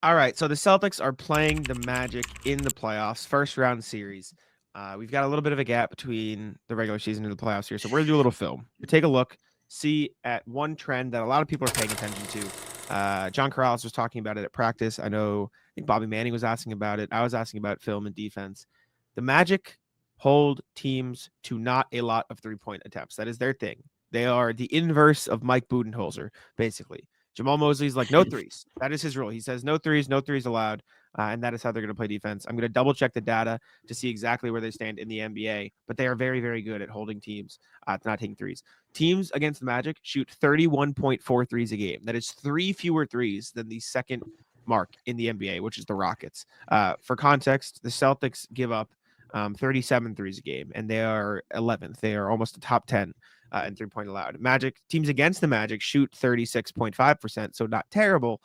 All right, so the Celtics are playing the Magic in the playoffs, first round series. We've got a little bit of a gap between the regular season and the playoffs here, so we're gonna do a little film. We take a look, see at one trend that a lot of people are paying attention to. John Corrales was talking about it at practice. I think Bobby Manning was asking about it. I was asking about film and defense. The Magic hold teams to not a lot of 3-point attempts. That is their thing. They are the inverse of Mike Budenholzer, basically. Jamal Mosley's like, no threes. That is his rule. He says no threes allowed. And that is how they're going to play defense. I'm going to double check the data to see exactly where they stand in the NBA, but they are very, very good at holding teams not taking threes. Teams against the Magic shoot 31.4 threes a game. That is 3 fewer threes than the second mark in the NBA, which is the Rockets. For context, the Celtics give up 37 threes a game, and they are 11th. They are almost a top 10 and 3-point allowed. Magic teams against the Magic shoot 36.5%, so not terrible,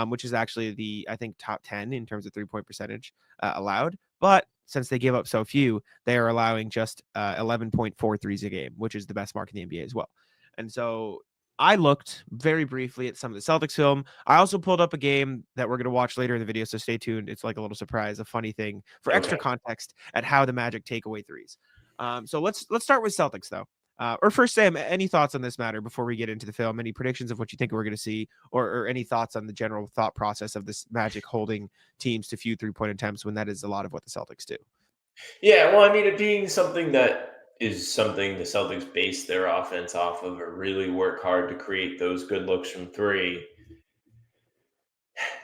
which is actually I think top 10 in terms of 3-point percentage allowed. But since they give up so few, they are allowing just 11.4 threes a game, which is the best mark in the NBA as well. And so I looked very briefly at some of the Celtics film. I also pulled up a game that we're going to watch later in the video, so stay tuned. It's like a little surprise, a funny thing for extra Okay. context at how the Magic take away threes. So let's start with Celtics though. Or first, Sam, any thoughts on this matter before we get into the film? Any predictions of what you think we're going to see, or any thoughts on the general thought process of this Magic holding teams to few 3-point attempts when that is a lot of what the Celtics do? Yeah, well, I mean, it being something that is something the Celtics base their offense off of, or really work hard to create those good looks from three.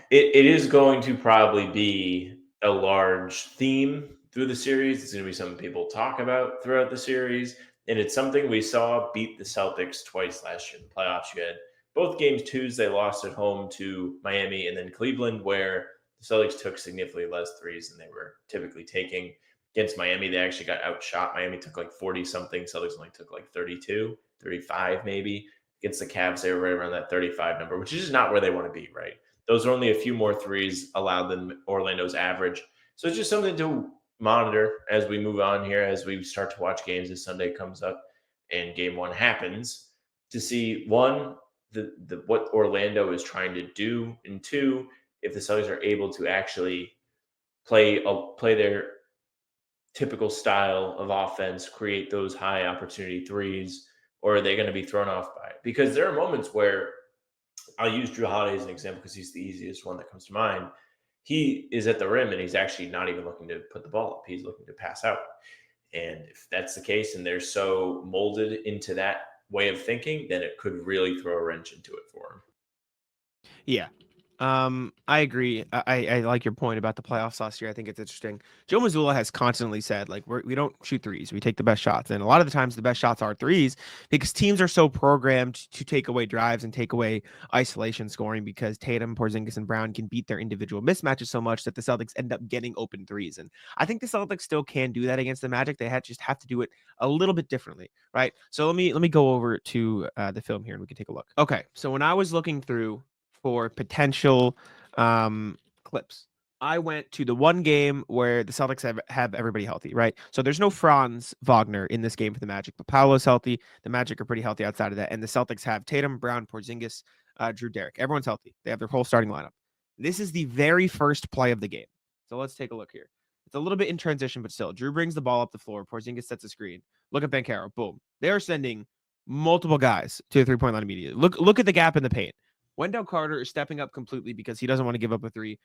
It is going to probably be a large theme through the series. It's going to be something people talk about throughout the series. And it's something we saw beat the Celtics twice last year in the playoffs. You had both games Tuesday lost at home to Miami and then Cleveland, where the Celtics took significantly less threes than they were typically taking. Against Miami, they actually got outshot. Miami took like 40 something. Celtics only took like 32, 35 maybe. Against the Cavs, they were right around that 35 number, which is just not where they want to be, right? Those are only a few more threes allowed than Orlando's average. So it's just something to monitor as we move on here, as we start to watch games as Sunday comes up and game one happens, to see one, the what Orlando is trying to do, and two, if the Celtics are able to actually play their typical style of offense, create those high opportunity threes, or are they going to be thrown off by it? Because there are moments where I'll use Drew Holiday as an example because he's the easiest one that comes to mind. He is at the rim and he's actually not even looking to put the ball up. He's looking to pass out. And if that's the case and they're so molded into that way of thinking, then it could really throw a wrench into it for him. Yeah. I agree. I like your point about the playoffs last year. I think it's interesting. Joe Mazzulla has constantly said, like, we don't shoot threes. We take the best shots. And a lot of the times the best shots are threes because teams are so programmed to take away drives and take away isolation scoring because Tatum, Porzingis, and Brown can beat their individual mismatches so much that the Celtics end up getting open threes. And I think the Celtics still can do that against the Magic. They just have to do it a little bit differently, right? So let me go over to the film here and we can take a look. Okay, so when I was looking through for potential clips, I went to the one game where the Celtics have everybody healthy, right? So there's no Franz Wagner in this game for the Magic, but Paolo's healthy. The Magic are pretty healthy outside of that. And the Celtics have Tatum, Brown, Porzingis, Drew Derrick. Everyone's healthy. They have their whole starting lineup. This is the very first play of the game. So let's take a look here. It's a little bit in transition, but still. Drew brings the ball up the floor. Porzingis sets a screen. Look at Banchero. Boom. They are sending multiple guys to the 3-point line immediately. Look at the gap in the paint. Wendell Carter is stepping up completely because he doesn't want to give up a three.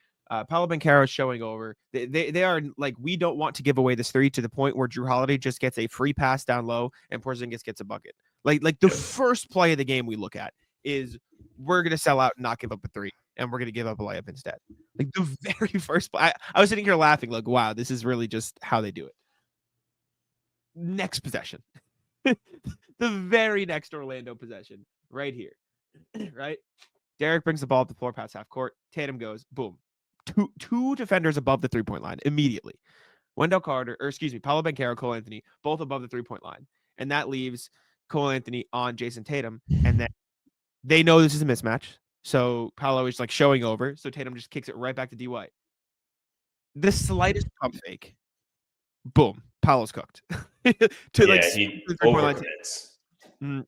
Paolo Banchero is showing over. They are like, we don't want to give away this three to the point where Drew Holiday just gets a free pass down low and Porzingis gets a bucket. Like the Yep. first play of the game we look at is we're going to sell out and not give up a three, and we're going to give up a layup instead. Like the very first play. I was sitting here laughing like, wow, this is really just how they do it. Next possession. The very next Orlando possession right here. Right? Derek brings the ball up the floor past half court. Tatum goes, boom. Two defenders above the 3-point line immediately. Wendell Carter, or excuse me, Paolo Banchero, Cole Anthony, both above the 3-point line. And that leaves Cole Anthony on Jason Tatum. And then they know this is a mismatch. So Paolo is like showing over. So Tatum just kicks it right back to D White. The slightest pump fake. Boom. Paolo's cooked. To like Yeah, he 3-point line. overcommits.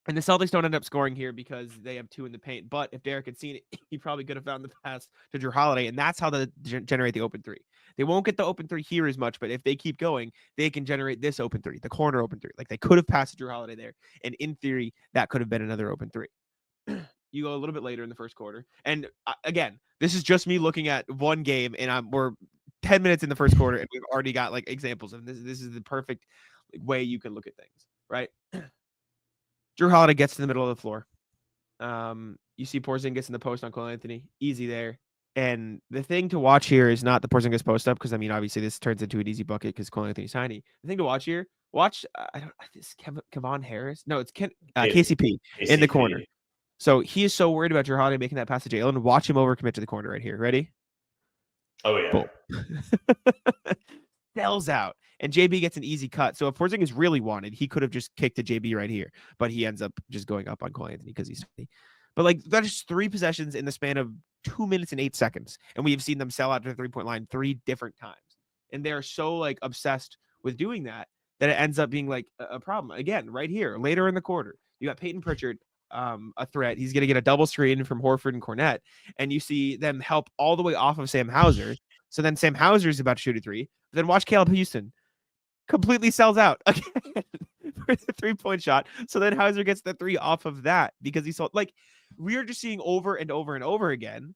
And the Celtics don't end up scoring here because they have 2 in the paint. But if Derek had seen it, he probably could have found the pass to Drew Holiday, and that's how they generate the open 3. They won't get the open 3 here as much, but if they keep going, they can generate this open 3, the corner open 3. Like they could have passed to Drew Holiday there, and in theory, that could have been another open 3. You go a little bit later in the first quarter, and again, this is just me looking at one game, and we're 10 minutes in the first quarter, and we've already got like examples of this. This is the perfect way you can look at things, right? Drew Holiday gets to the middle of the floor. You see Porzingis in the post on Cole Anthony. Easy there. And the thing to watch here is not the Porzingis post up, because I mean, obviously this turns into an easy bucket because Cole Anthony's tiny. The thing to watch here, I don't this Kevon Harris. No, it's KCP in the corner. So he is so worried about Drew Holiday making that pass to Jalen. Watch him overcommit to the corner right here. Ready? Oh yeah. Boom. Sells out. And JB gets an easy cut. So if Porzingis really wanted, he could have just kicked to JB right here. But he ends up just going up on Cole Anthony because he's funny. But like that is 3 possessions in the span of 2 minutes and 8 seconds. And we have seen them sell out to the 3-point line 3 different times. And they're so like obsessed with doing that it ends up being like a problem. Again, right here, later in the quarter, you got Peyton Pritchard, a threat. He's going to get a double screen from Horford and Cornette. And you see them help all the way off of Sam Hauser. So then Sam Hauser is about to shoot a 3. But then watch Caleb Houston completely sells out again for the 3-point shot. So then Hauser gets the 3 off of that because he sold. Like, we're just seeing over and over and over again.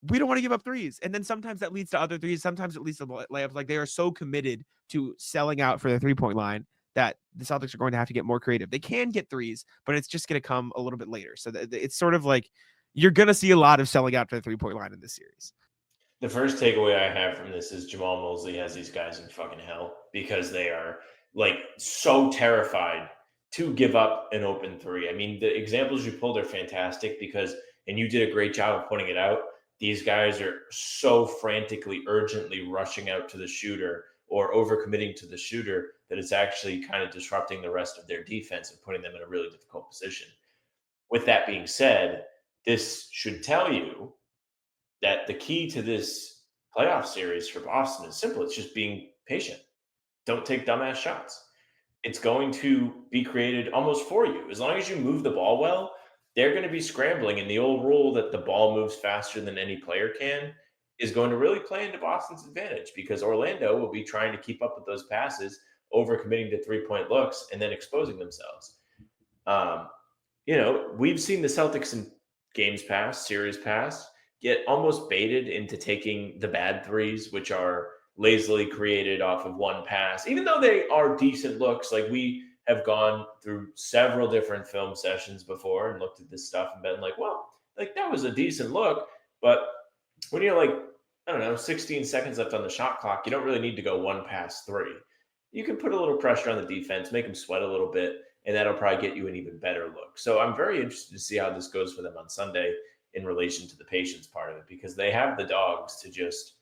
We don't want to give up 3s. And then sometimes that leads to other 3s. Sometimes it leads to layups. Like, they are so committed to selling out for the 3-point line that the Celtics are going to have to get more creative. They can get 3s, but it's just going to come a little bit later. So it's sort of like you're going to see a lot of selling out to the 3-point line in this series. The first takeaway I have from this is Jamal Mosley has these guys in fucking hell because they are like so terrified to give up an open 3. I mean, the examples you pulled are fantastic because, and you did a great job of pointing it out. These guys are so frantically, urgently rushing out to the shooter or overcommitting to the shooter that it's actually kind of disrupting the rest of their defense and putting them in a really difficult position. With that being said, this should tell you that the key to this playoff series for Boston is simple. It's just being patient. Don't take dumbass shots. It's going to be created almost for you. As long as you move the ball well, they're going to be scrambling. And the old rule that the ball moves faster than any player can is going to really play into Boston's advantage because Orlando will be trying to keep up with those passes, overcommitting to 3-point looks, and then exposing themselves. We've seen the Celtics in games past, series past, get almost baited into taking the bad 3s, which are lazily created off of one pass, even though they are decent looks. Like, we have gone through several different film sessions before and looked at this stuff and been like, well, like that was a decent look. But when you're like, I don't know, 16 seconds left on the shot clock, you don't really need to go 1 pass 3. You can put a little pressure on the defense, make them sweat a little bit, and that'll probably get you an even better look. So I'm very interested to see how this goes for them on Sunday in relation to the patience part of it, because they have the dogs to just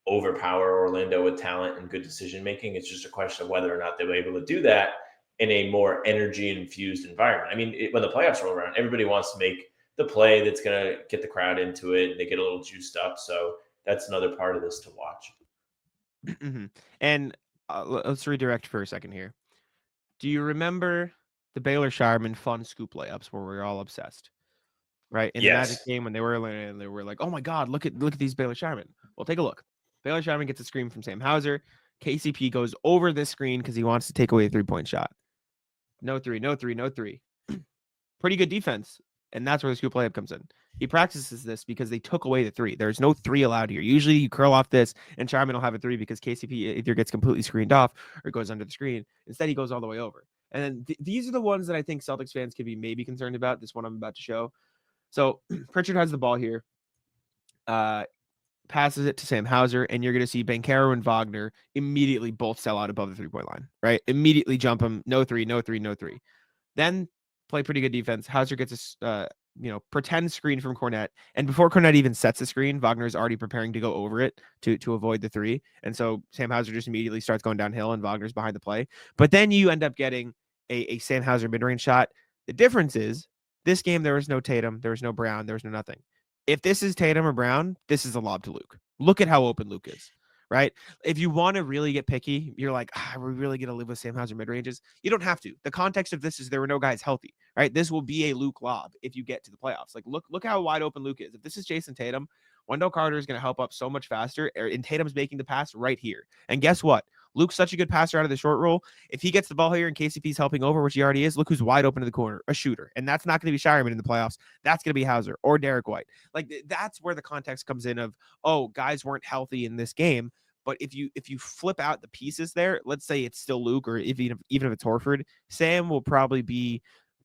overpower Orlando with talent and good decision making. It's just a question of whether or not they'll be able to do that in a more energy infused environment. I mean, when the playoffs roll around, everybody wants to make the play that's going to get the crowd into it and they get a little juiced up. So that's another part of this to watch. Mm-hmm. And let's redirect for a second here. Do you remember the Baylor Sharman fun scoop layups where we were all obsessed? Right? In the Magic game when they were like, oh my God, look at these Baylor Sharman. Well, take a look. Baylor Sharman gets a screen from Sam Hauser. KCP goes over this screen because he wants to take away a 3-point shot. No 3. Pretty good defense. And that's where the scoop layup comes in. He practices this because they took away the 3. There's no 3 allowed here. Usually you curl off this and Sharman will have a 3 because KCP either gets completely screened off or goes under the screen. Instead, he goes all the way over. And then these are the ones that I think Celtics fans could be maybe concerned about. This one I'm about to show. So Pritchard has the ball here, passes it to Sam Hauser, and you're going to see Banchero and Wagner immediately both sell out above the 3-point line, right? Immediately jump him. No 3. Then play pretty good defense. Hauser gets a pretend screen from Cornette. And before Cornette even sets the screen, Wagner is already preparing to go over it to avoid the 3. And so Sam Hauser just immediately starts going downhill and Wagner's behind the play. But then you end up getting a Sam Hauser mid-range shot. The difference is this game, there was no Tatum, there was no Brown, there was no nothing. If this is Tatum or Brown, this is a lob to Luke. Look at how open Luke is, right? If you want to really get picky, you're like, are we really going to live with Sam Hauser mid-ranges? You don't have to. The context of this is there were no guys healthy, right? This will be a Luke lob if you get to the playoffs. Like, look how wide open Luke is. If this is Jason Tatum, Wendell Carter is going to help up so much faster, and Tatum's making the pass right here. And guess what? Luke's such a good passer out of the short roll. If he gets the ball here and KCP's helping over, which he already is, look who's wide open in the corner, a shooter. And that's not going to be Shireman in the playoffs. That's going to be Hauser or Derek White. Like, that's where the context comes in of, oh, guys weren't healthy in this game. But if you flip out the pieces there, let's say it's still Luke, or even if it's Horford, Sam will probably be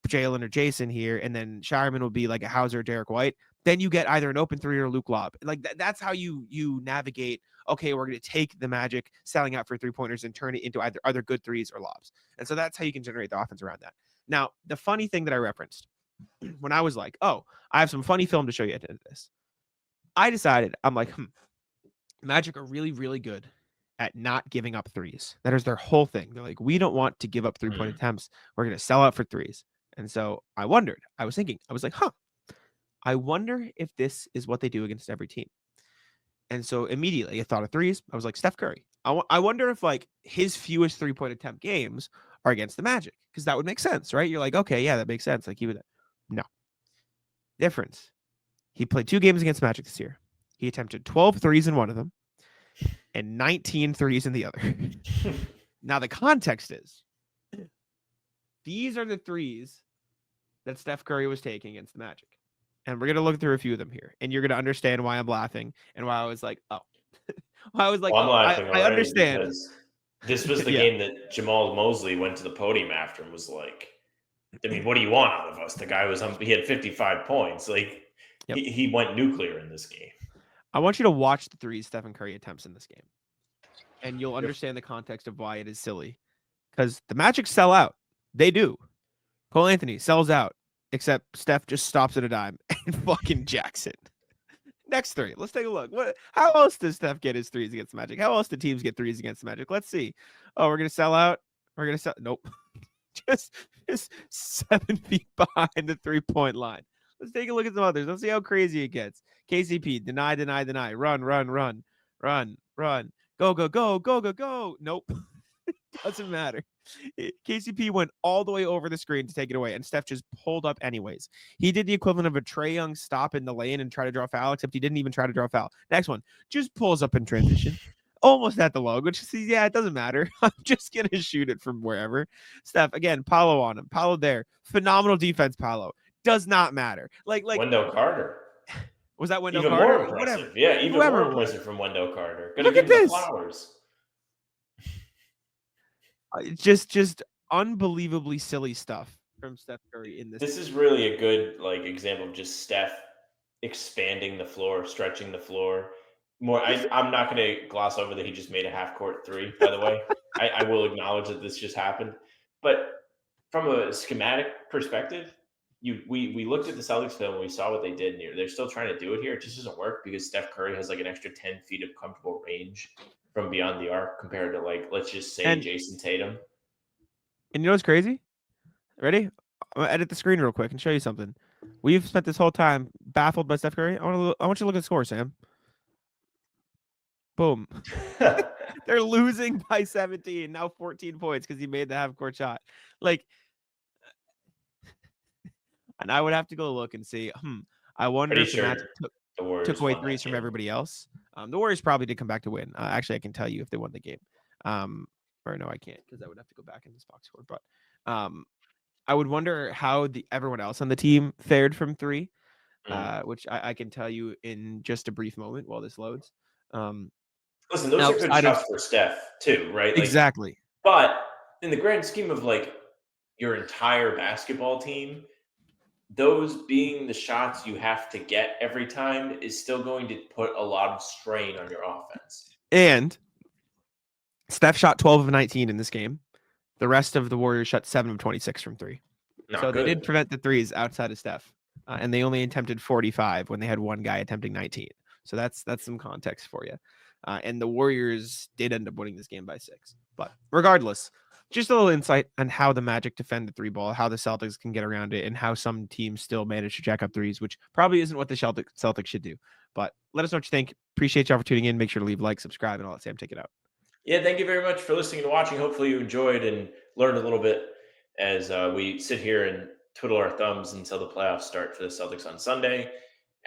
Jalen or Jason here, and then Shireman will be like a Hauser or Derek White. Then you get either an open three or Luke lob. Like that's how you navigate. Okay, we're going to take the Magic selling out for 3-pointers and turn it into either good threes or lobs. And so that's how you can generate the offense around that. Now, the funny thing that I referenced when I was like, oh, I have some funny film to show you at the end of this. I decided, I'm like, Magic are really, really good at not giving up threes. That is their whole thing. They're like, we don't want to give up 3-point attempts. We're going to sell out for threes. And so I wondered, I was thinking, I was like, I wonder if this is what they do against every team. And so immediately I thought of threes. I was like, Steph Curry. I wonder if like his fewest 3-point attempt games are against the Magic, because that would make sense, right? You're like, okay, yeah, that makes sense. Like he would. No. Difference. He played 2 games against Magic this year. He attempted 12 threes in one of them and 19 threes in the other. Now the context is these are the threes that Steph Curry was taking against the Magic. And we're going to look through a few of them here. And you're going to understand why I'm laughing and why I was like, oh. I was like, well, I'm laughing I understand. Because this was the game that Jamal Mosley went to the podium after and was like, I mean, what do you want out of us? The guy he had 55 points. Like, he went nuclear in this game. I want you to watch the threes Stephen Curry attempts in this game. And you'll understand the context of why it is silly. Because the Magic sell out. They do. Cole Anthony sells out. Except Steph just stops at a dime and fucking jacks it. Next three. Let's take a look. How else does Steph get his threes against the Magic? How else do teams get threes against the Magic? Let's see. Oh, we're going to sell out. We're going to sell. Nope. just 7 feet behind the 3-point line. Let's take a look at some others. Let's see how crazy it gets. KCP, deny. Run. Go. Nope. Doesn't matter. KCP went all the way over the screen to take it away, and Steph just pulled up anyways. He did the equivalent of a Trae Young stop in the lane and try to draw a foul, except he didn't even try to draw a foul. Next one, just pulls up in transition. Almost at the log, which is, yeah, it doesn't matter. I'm just going to shoot it from wherever. Steph, again, Paolo on him. Paolo there. Phenomenal defense, Paolo. Does not matter. Like Wendell Carter. Was that Wendell even Carter? More impressive. Whatever. Yeah, even more impressive from Wendell Carter. Gonna Look at this. Flowers. Just unbelievably silly stuff from Steph Curry in this. This is really a good example of just Steph expanding the floor, stretching the floor. I'm not going to gloss over that he just made a half-court 3, by the way. I will acknowledge that this just happened. But from a schematic perspective, we looked at the Celtics film and we saw what they did here. They're still trying to do it here. It just doesn't work because Steph Curry has an extra 10 feet of comfortable range from beyond the arc compared to let's just say Jason Tatum. And you know what's crazy? Ready? I'm gonna edit the screen real quick and show you something. We've spent this whole time baffled by Steph Curry. I want you to look at the score, Sam. Boom. They're losing by 17, now 14 points because he made the half-court shot. And I would have to go look and see. I wonder if the Magic took away threes from everybody else. The Warriors probably did come back to win. Actually, I can tell you if they won the game. Or no, I can't because I would have to go back in this box score. But I would wonder how everyone else on the team fared from 3, which I can tell you in just a brief moment while this loads. Listen, those are good shots for Steph too, right? Exactly. But in the grand scheme of your entire basketball team, those being the shots you have to get every time is still going to put a lot of strain on your offense. And Steph shot 12 of 19 in this game. The rest of the Warriors shot 7 of 26 from 3. So they did prevent the threes outside of Steph. And they only attempted 45 when they had one guy attempting 19. So that's some context for you. And the Warriors did end up winning this game by 6. But regardless, just a little insight on how the Magic defend the 3 ball, how the Celtics can get around it, and how some teams still manage to jack up threes, which probably isn't what the Celtics should do. But let us know what you think. Appreciate y'all for tuning in. Make sure to leave a like, subscribe, and all that. Sam, take it out. Yeah, thank you very much for listening and watching. Hopefully you enjoyed and learned a little bit as we sit here and twiddle our thumbs until the playoffs start for the Celtics on Sunday.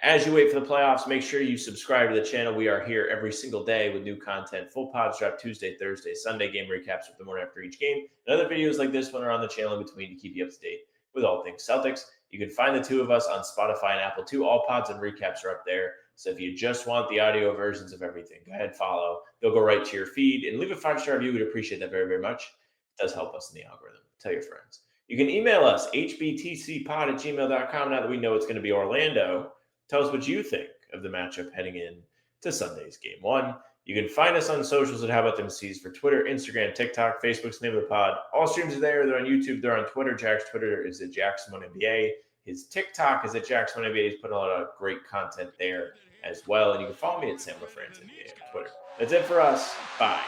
As you wait for the playoffs, make sure you subscribe to the channel. We are here every single day with new content. Full pods drop Tuesday, Thursday, Sunday game recaps with the morning after each game. And other videos like this one are on the channel in between to keep you up to date with all things Celtics. You can find the two of us on Spotify and Apple too. All pods and recaps are up there. So if you just want the audio versions of everything, go ahead, follow. They'll go right to your feed and leave a 5-star review. We'd appreciate that very, very much. It does help us in the algorithm. Tell your friends. You can email us, hbtcpod@gmail.com, now that we know it's going to be Orlando. Tell us what you think of the matchup heading in to Sunday's Game 1. You can find us on socials at How About Them C's for Twitter, Instagram, TikTok, Facebook's name of the pod. All streams are there. They're on YouTube. They're on Twitter. Jack's Twitter is at Jackson1NBA. His TikTok is at Jackson1NBA. He's putting a lot of great content there as well. And you can follow me at SamLaFranceNBA on Twitter. That's it for us. Bye.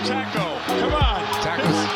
Taco, come on. Taco's